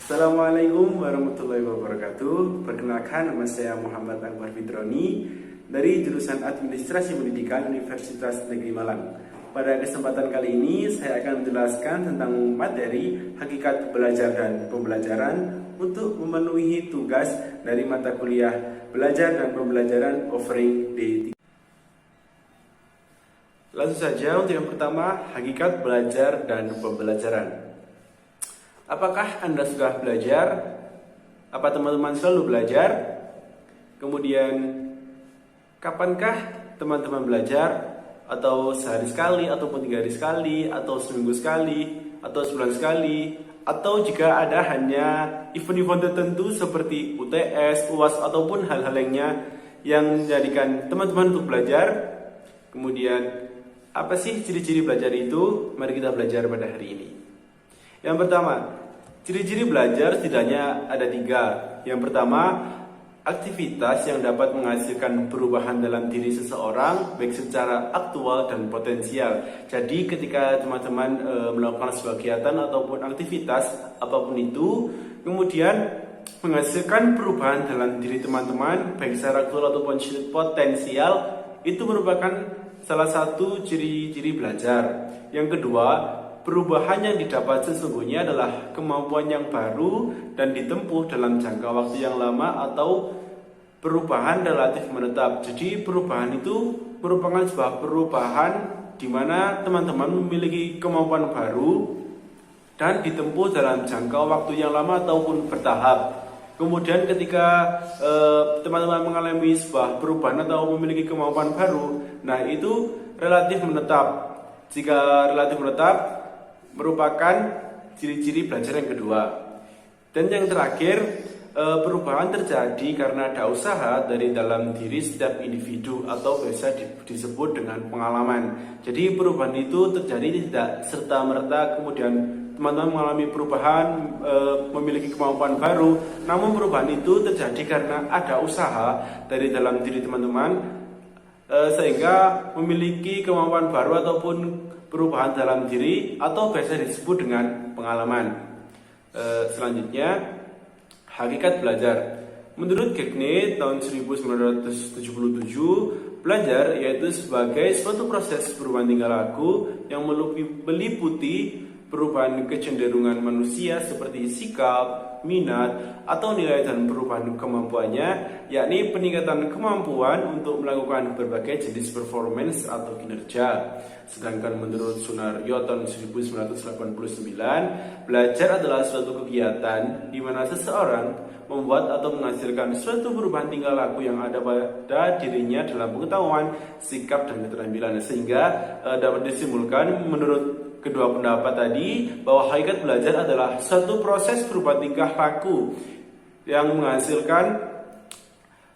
Assalamualaikum warahmatullahi wabarakatuh. Perkenalkan, nama saya Muhammad Akbar Fitroni dari jurusan Administrasi Pendidikan Universitas Negeri Malang. Pada kesempatan kali ini saya akan menjelaskan tentang materi hakikat belajar dan pembelajaran untuk memenuhi tugas dari mata kuliah belajar dan pembelajaran offering D3. Langsung saja untuk yang pertama, hakikat belajar dan pembelajaran. Apakah Anda sudah belajar? Apa teman-teman selalu belajar? Kemudian, kapankah teman-teman belajar? Atau sehari sekali, ataupun 3 hari sekali, atau seminggu sekali, atau sebulan sekali? Atau jika ada hanya event-event tertentu seperti UTS, UAS, ataupun hal-hal lainnya yang menjadikan teman-teman untuk belajar? Kemudian, apa sih ciri-ciri belajar itu? Mari kita belajar pada hari ini. Yang pertama, ciri-ciri belajar setidaknya ada 3. Yang pertama, aktivitas yang dapat menghasilkan perubahan dalam diri seseorang, baik secara aktual dan potensial. Jadi ketika teman-teman melakukan sebuah kegiatan ataupun aktivitas apapun itu, kemudian menghasilkan perubahan dalam diri teman-teman, baik secara aktual ataupun potensial, itu merupakan salah satu ciri-ciri belajar. Yang kedua, perubahan yang didapat sesungguhnya adalah kemampuan yang baru dan ditempuh dalam jangka waktu yang lama atau perubahan relatif menetap. Jadi perubahan itu merupakan sebuah perubahan di mana teman-teman memiliki kemampuan baru dan ditempuh dalam jangka waktu yang lama ataupun bertahap. Kemudian ketika teman-teman mengalami sebuah perubahan atau memiliki kemampuan baru, nah itu relatif menetap. Jika relatif menetap, merupakan ciri-ciri belajar yang kedua. Dan yang terakhir, perubahan terjadi karena ada usaha dari dalam diri setiap individu atau biasa disebut dengan pengalaman. Jadi perubahan itu terjadi tidak serta-merta kemudian teman-teman mengalami perubahan, memiliki kemampuan baru. Namun perubahan itu terjadi karena ada usaha dari dalam diri teman-teman, sehingga memiliki kemampuan baru ataupun perubahan dalam diri atau biasa disebut dengan pengalaman. Selanjutnya, hakikat belajar. Menurut Gagne tahun 1977, belajar yaitu sebagai suatu proses perubahan tingkah laku yang meliputi perubahan kecenderungan manusia seperti sikap, minat, atau nilai dan perubahan kemampuannya, yakni peningkatan kemampuan untuk melakukan berbagai jenis performance atau kinerja. Sedangkan menurut Sunaryo tahun 1989, belajar adalah suatu kegiatan di mana seseorang membuat atau menghasilkan suatu perubahan tingkah laku yang ada pada dirinya dalam pengetahuan, sikap, dan keterampilan. Sehingga dapat disimpulkan menurut kedua pendapat tadi bahwa hakikat belajar adalah suatu proses perubahan tingkah laku yang menghasilkan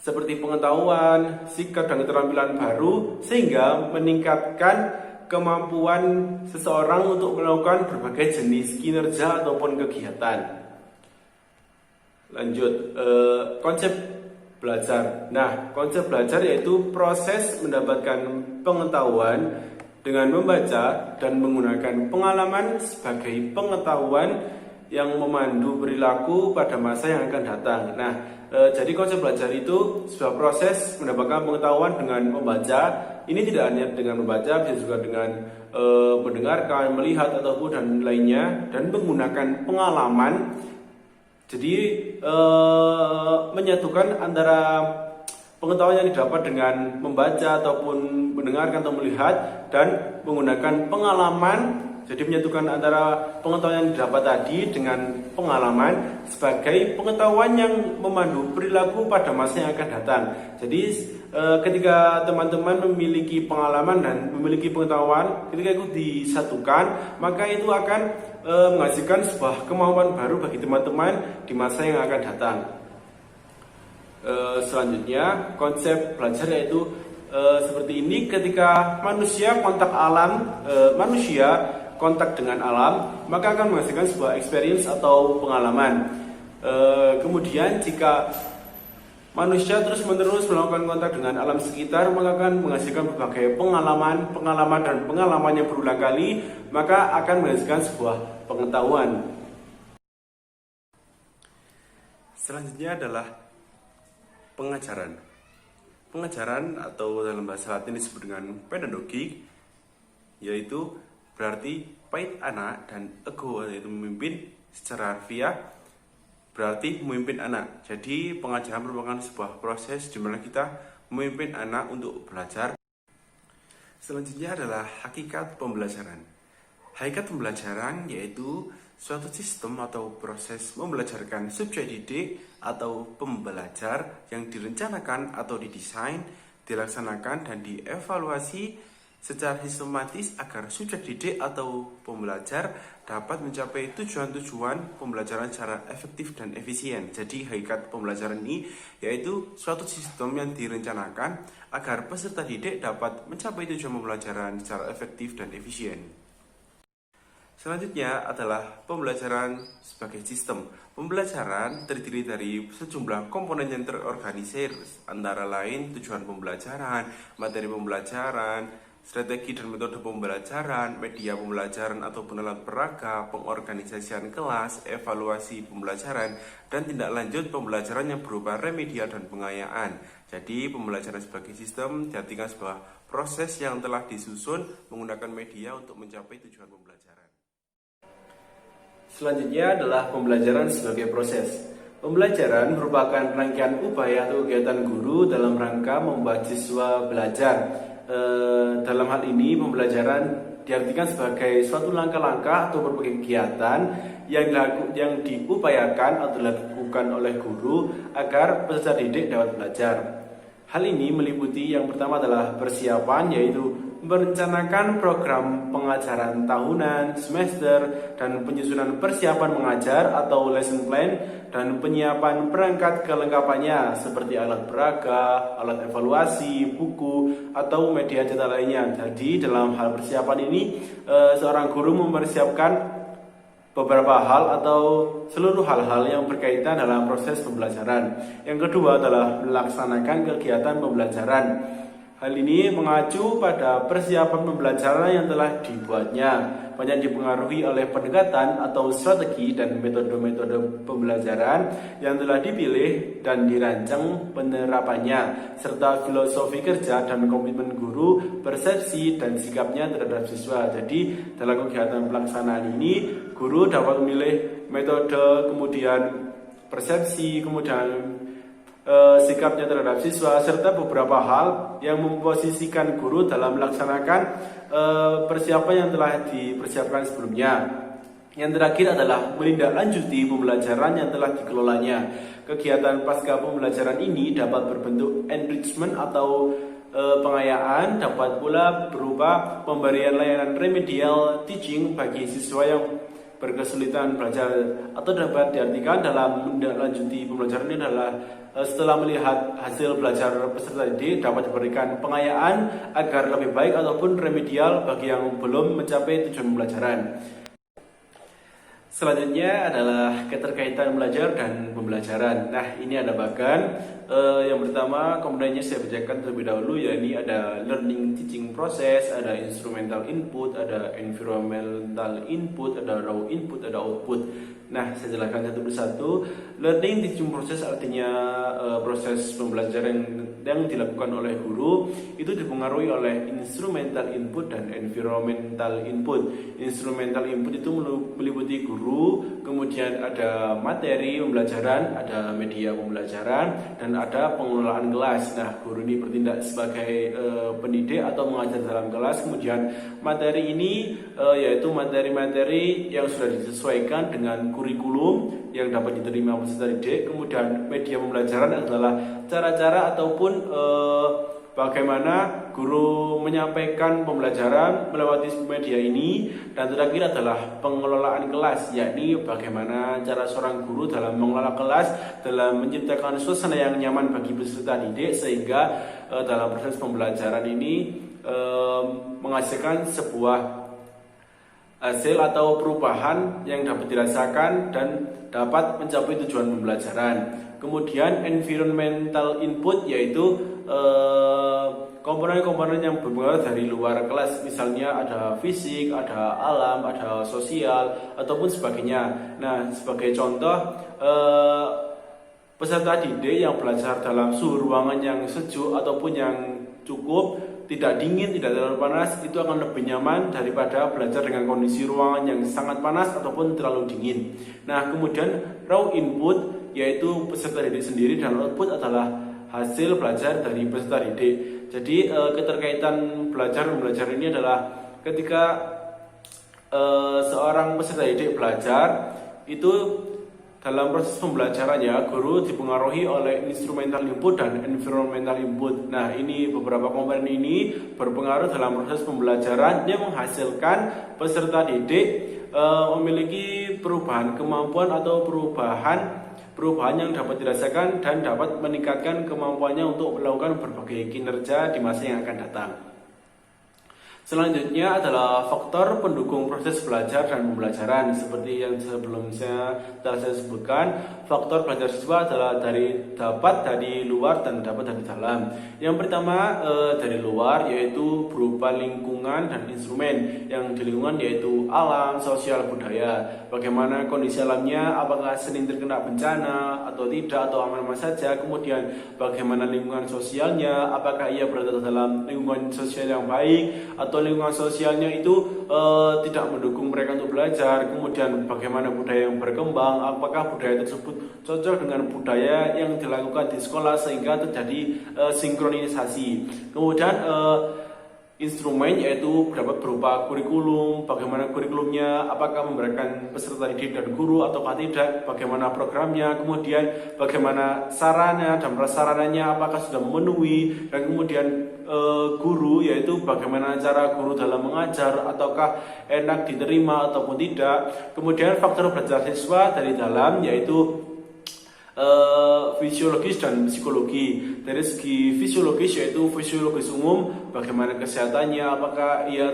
seperti pengetahuan, sikap, dan keterampilan baru sehingga meningkatkan kemampuan seseorang untuk melakukan berbagai jenis kinerja ataupun kegiatan. Lanjut, konsep belajar. Nah, konsep belajar yaitu proses mendapatkan pengetahuan dengan membaca dan menggunakan pengalaman sebagai pengetahuan yang memandu perilaku pada masa yang akan datang. Nah, jadi konsep belajar itu sebuah proses mendapatkan pengetahuan dengan membaca. Ini tidak hanya dengan membaca, bisa juga dengan mendengarkan, melihat, ataupun dan lainnya, dan menggunakan pengalaman. Jadi menyatukan antara pengetahuan yang didapat dengan membaca ataupun mendengarkan atau melihat dan menggunakan pengalaman. Jadi menyatukan antara pengetahuan yang didapat tadi dengan pengalaman sebagai pengetahuan yang memandu perilaku pada masa yang akan datang. Jadi ketika teman-teman memiliki pengalaman dan memiliki pengetahuan, ketika itu disatukan, maka itu akan menghasilkan sebuah kemampuan baru bagi teman-teman di masa yang akan datang. Selanjutnya, konsep belajar yaitu seperti ini. Ketika manusia kontak alam, manusia kontak dengan alam, maka akan menghasilkan sebuah experience atau pengalaman. Kemudian jika manusia terus-menerus melakukan kontak dengan alam sekitar, maka akan menghasilkan berbagai pengalaman dan pengalaman yang berulang kali, maka akan menghasilkan sebuah pengetahuan. Selanjutnya adalah pengajaran. Pengajaran atau dalam bahasa Latin disebut dengan pedagogi, yaitu berarti pait anak, dan ego yaitu memimpin. Secara harfiah berarti memimpin anak. Jadi pengajaran merupakan sebuah proses di mana kita memimpin anak untuk belajar. Selanjutnya adalah hakikat pembelajaran. Hakikat pembelajaran yaitu suatu sistem atau proses membelajarkan subjek didik atau pembelajar yang direncanakan atau didesain, dilaksanakan, dan dievaluasi secara sistematis agar subjek didik atau pembelajar dapat mencapai tujuan-tujuan pembelajaran secara efektif dan efisien. Jadi hakikat pembelajaran ini yaitu suatu sistem yang direncanakan agar peserta didik dapat mencapai tujuan pembelajaran secara efektif dan efisien. Selanjutnya adalah pembelajaran sebagai sistem. Pembelajaran terdiri dari sejumlah komponen yang terorganisir, antara lain tujuan pembelajaran, materi pembelajaran, strategi dan metode pembelajaran, media pembelajaran ataupun alat peraga, pengorganisasian kelas, evaluasi pembelajaran, dan tindak lanjut pembelajaran yang berupa remedial dan pengayaan. Jadi pembelajaran sebagai sistem diartikan sebuah proses yang telah disusun menggunakan media untuk mencapai tujuan pembelajaran. Selanjutnya adalah pembelajaran sebagai proses. Pembelajaran merupakan rangkaian upaya atau kegiatan guru dalam rangka membuat siswa belajar. Dalam hal ini pembelajaran diartikan sebagai suatu langkah-langkah atau berbagai kegiatan yang diupayakan atau dilakukan oleh guru agar peserta didik dapat belajar. Hal ini meliputi yang pertama adalah persiapan, yaitu merencanakan program pengajaran tahunan, semester, dan penyusunan persiapan mengajar atau lesson plan, dan penyiapan perangkat kelengkapannya seperti alat peraga, alat evaluasi, buku, atau media cetak lainnya. Jadi dalam hal persiapan ini, seorang guru mempersiapkan beberapa hal atau seluruh hal-hal yang berkaitan dalam proses pembelajaran. Yang kedua adalah melaksanakan kegiatan pembelajaran. Hal ini mengacu pada persiapan pembelajaran yang telah dibuatnya, banyak dipengaruhi oleh pendekatan atau strategi dan metode-metode pembelajaran yang telah dipilih dan dirancang penerapannya, serta filosofi kerja dan komitmen guru, persepsi dan sikapnya terhadap siswa. Jadi dalam kegiatan pelaksanaan ini, guru dapat memilih metode, kemudian persepsi, kemudian sikapnya terhadap siswa, serta beberapa hal yang memposisikan guru dalam melaksanakan persiapan yang telah dipersiapkan sebelumnya. Yang terakhir adalah menindaklanjuti pembelajaran yang telah dikelolanya. Kegiatan pasca pembelajaran ini dapat berbentuk enrichment atau pengayaan, dapat pula berupa pemberian layanan remedial teaching bagi siswa yang berkesulitan belajar, atau dapat diartikan dalam menindaklanjuti pembelajaran ini adalah setelah melihat hasil belajar peserta didik dapat diberikan pengayaan agar lebih baik ataupun remedial bagi yang belum mencapai tujuan pembelajaran. Selanjutnya adalah keterkaitan belajar dan pembelajaran. Nah, ini ada bagan. Yang pertama komponennya saya bacakan terlebih dahulu, yakni ada learning teaching process, ada instrumental input, ada environmental input, ada raw input, ada output. Nah, saya jelaskan satu persatu. Learning teaching process artinya proses pembelajaran yang dilakukan oleh guru itu dipengaruhi oleh instrumental input dan environmental input. Instrumental input itu meliputi guru, kemudian ada materi pembelajaran, ada media pembelajaran, dan ada pengelolaan kelas. Nah, guru ini bertindak sebagai pendidik atau mengajar dalam kelas. Kemudian materi ini yaitu materi-materi yang sudah disesuaikan dengan kurikulum yang dapat diterima peserta didik. Kemudian media pembelajaran adalah cara-cara ataupun bagaimana guru menyampaikan pembelajaran melewati media ini. Dan terakhir adalah pengelolaan kelas, yakni bagaimana cara seorang guru dalam mengelola kelas, dalam menciptakan suasana yang nyaman bagi peserta didik, sehingga dalam proses pembelajaran ini menghasilkan sebuah hasil atau perubahan yang dapat dirasakan dan dapat mencapai tujuan pembelajaran. Kemudian environmental input yaitu komponen-komponen yang berpengaruh dari luar kelas, misalnya ada fisik, ada alam, ada sosial, ataupun sebagainya. Nah, sebagai contoh peserta didik yang belajar dalam suhu ruangan yang sejuk ataupun yang cukup, tidak dingin, tidak terlalu panas, itu akan lebih nyaman daripada belajar dengan kondisi ruangan yang sangat panas ataupun terlalu dingin. Nah, kemudian raw input yaitu peserta didik sendiri dan output adalah hasil belajar dari peserta didik. Jadi keterkaitan belajar ini adalah ketika seorang peserta didik belajar, itu dalam proses pembelajarannya guru dipengaruhi oleh instrumental input dan environmental input. Nah, ini beberapa komponen ini berpengaruh dalam proses pembelajaran yang menghasilkan peserta didik memiliki perubahan kemampuan atau perubahan yang dapat dirasakan dan dapat meningkatkan kemampuannya untuk melakukan berbagai kinerja di masa yang akan datang. Selanjutnya adalah faktor pendukung proses belajar dan pembelajaran. Seperti yang sebelumnya telah saya sebutkan, faktor belajar siswa adalah dapat dari luar dan dapat dari dalam. Yang pertama dari luar, yaitu berupa lingkungan dan instrumen. Yang di lingkungan yaitu alam, sosial, budaya. Bagaimana kondisi alamnya, apakah sering terkena bencana atau tidak, atau aman-aman saja. Kemudian bagaimana lingkungan sosialnya, apakah ia berada dalam lingkungan sosial yang baik atau lingkungan sosialnya itu tidak mendukung mereka untuk belajar. Kemudian bagaimana budaya yang berkembang, apakah budaya tersebut cocok dengan budaya yang dilakukan di sekolah sehingga terjadi sinkronisasi. Kemudian instrumen yaitu dapat berupa kurikulum, bagaimana kurikulumnya, apakah memberikan peserta didik dan guru ataukah tidak, bagaimana programnya, kemudian bagaimana sarana dan prasarananya, apakah sudah memenuhi, dan kemudian guru yaitu bagaimana cara guru dalam mengajar, ataukah enak diterima ataupun tidak. Kemudian faktor belajar siswa dari dalam yaitu fisiologis dan psikologi. Dari segi fisiologis yaitu fisiologis umum, bagaimana kesehatannya, apakah ia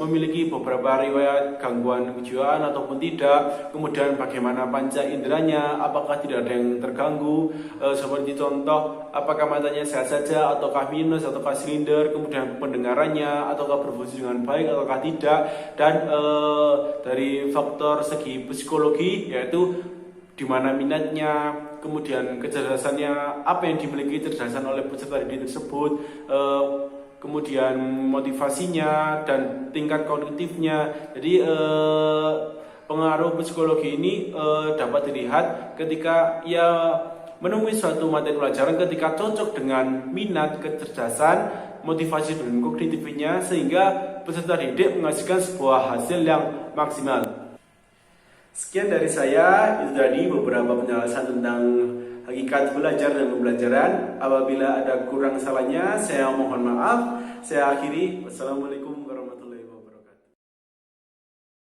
memiliki beberapa riwayat gangguan kejiwaan ataupun tidak. Kemudian bagaimana panca inderanya, apakah tidak ada yang terganggu, seperti contoh apakah matanya sehat saja ataukah minus ataukah silinder. Kemudian pendengarannya ataukah berfungsi dengan baik ataukah tidak. Dan dari faktor segi psikologi yaitu di mana minatnya, kemudian kecerdasannya, apa yang dimiliki kecerdasan oleh peserta didik tersebut, kemudian motivasinya dan tingkat kognitifnya. Jadi pengaruh psikologi ini dapat dilihat ketika ia menemui suatu materi pelajaran ketika cocok dengan minat, kecerdasan, motivasi dan kognitifnya, sehingga peserta didik menghasilkan sebuah hasil yang maksimal. Sekian dari saya, itu tadi beberapa penjelasan tentang hakikat belajar dan pembelajaran. Apabila ada kurang salahnya, saya mohon maaf. Saya akhiri. Wassalamualaikum warahmatullahi wabarakatuh.